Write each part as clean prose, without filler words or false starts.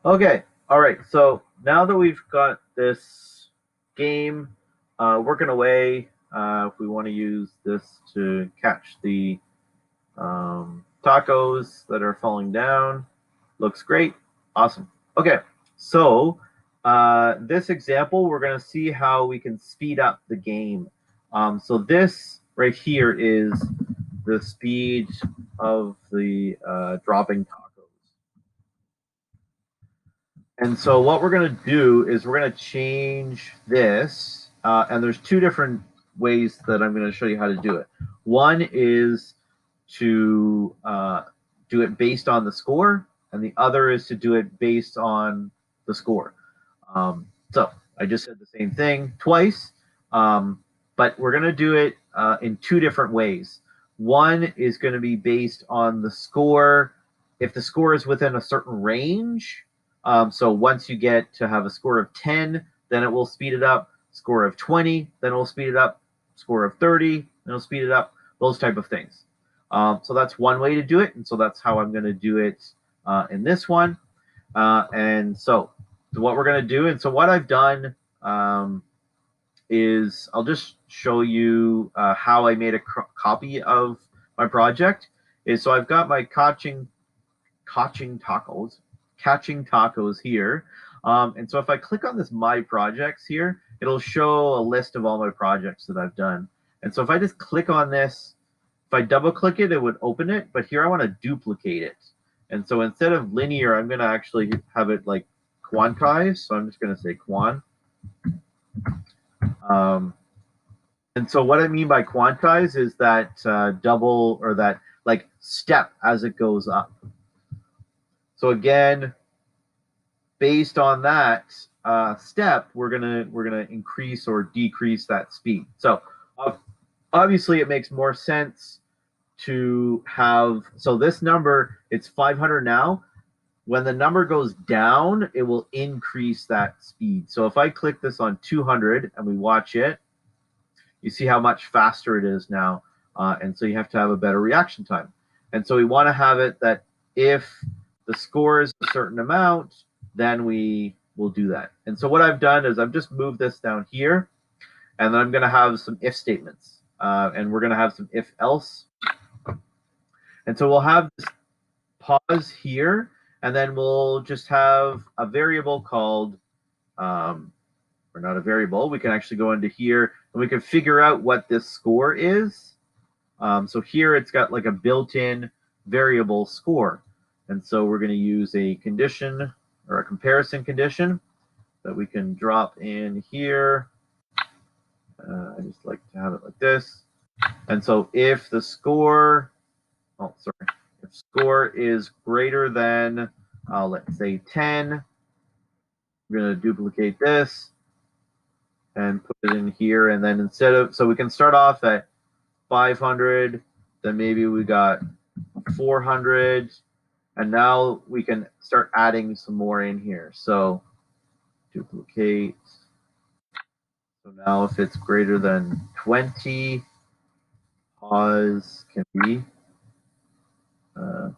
Okay, all right. So now that we've got this game working away, if we want to use this to catch the tacos that are falling down, looks great. Awesome. Okay, so this example, we're going to see how we can speed up the game. So this right here is the speed of the dropping tacos. And so what we're going to do is we're going to change this. And there's two different ways that I'm going to show you how to do it. One is to do it based on the score, and the other is to do it based on the score. So I just said the same thing twice, but we're going to do it in two different ways. One is going to be based on the score. If the score is within a certain range, so once you get to have a score of 10, then it will speed it up. Score of 20, then it will speed it up. Score of 30, then it'll speed it up. Those type of things. So that's one way to do it, and so that's how I'm going to do it in this one. And so what we're going to do, and so what I've done is I'll just show you how I made a copy of my project. Is so I've got my catching tacos here. And so if I click on this My Projects here, it'll show a list of all my projects that I've done. And so if I just click on this, if I double click it, it would open it. But here I want to duplicate it. And so instead of linear, I'm going to actually have it like quantize. So I'm just going to say quan. Um, and so what I mean by quantize is that double or that like step as it goes up. So again, based on that step, we're gonna increase or decrease that speed. So obviously, it makes more sense to have. So this number, it's 500 now. When the number goes down, it will increase that speed. So if I click this on 200 and we watch it, you see how much faster it is now. And so you have to have a better reaction time. And so we want to have it that if the score is a certain amount, then we will do that. And so what I've done is I've just moved this down here, and then I'm going to have some if statements, and we're going to have some if else. And so we'll have this pause here, and then we'll just have a variable called, or not a variable, we can actually go into here and we can figure out what this score is. So here it's got like a built-in variable score. And so we're going to use a condition or a comparison condition that we can drop in here. I just like to have it like this. And so if the score, if score is greater than, let's say 10, we're going to duplicate this and put it in here. And then instead of, so we can start off at 500, then maybe we got 400, and now we can start adding some more in here. So duplicate. So now if it's greater than 20, pause can be 300.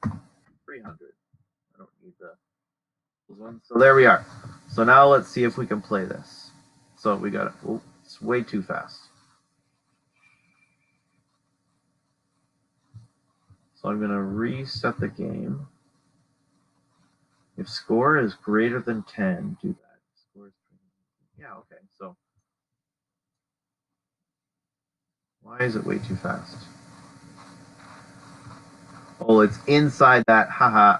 I don't need those ones. So there we are. So now let's see if we can play this. So we got it. Oh, it's way too fast. So I'm going to reset the game. If score is greater than 10, do that. Score is yeah, okay. So why is it way too fast? Oh, it's inside that. Haha.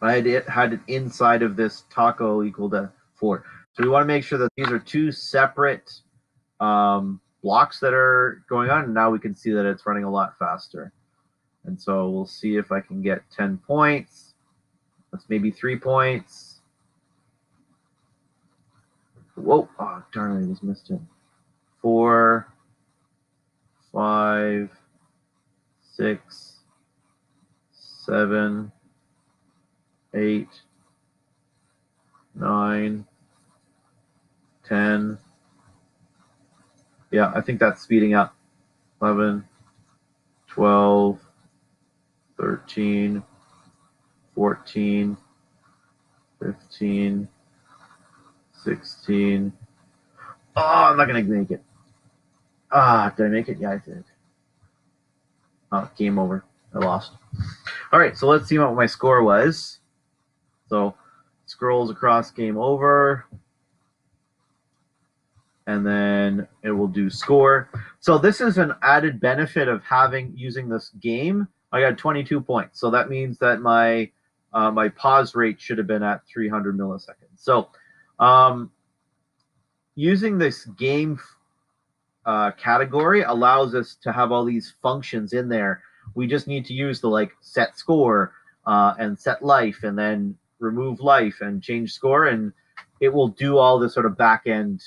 I had it inside of this taco equal to 4. So we want to make sure that these are two separate blocks that are going on. And now we can see that it's running a lot faster. And so we'll see if I can get 10 points. That's maybe 3 points. Whoa. Oh, darn, I just missed it. 4, 5, 6, 7, 8, 9, 10. Yeah, I think that's speeding up. 11, 12, 13, 14, 15, 16. Oh, I'm not going to make it. Did I make it? Yeah, I did. Oh, game over. I lost. All right, so let's see what my score was. So scrolls across game over. And then it will do score. So this is an added benefit of using this game. I got 22 points. So that means that my my pause rate should have been at 300 milliseconds. So using this game category allows us to have all these functions in there. We just need to use the like set score and set life, and then remove life and change score, and it will do all this sort of back end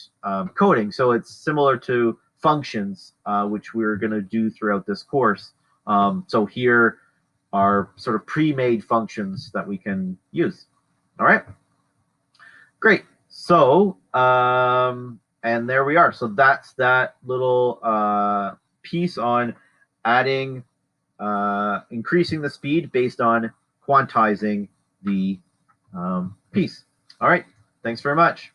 coding. So it's similar to functions, which we're going to do throughout this course. So here are sort of pre-made functions that we can use. All right, great. So and there we are. So that's that little piece on adding, increasing the speed based on quantizing the piece. All right. Thanks very much.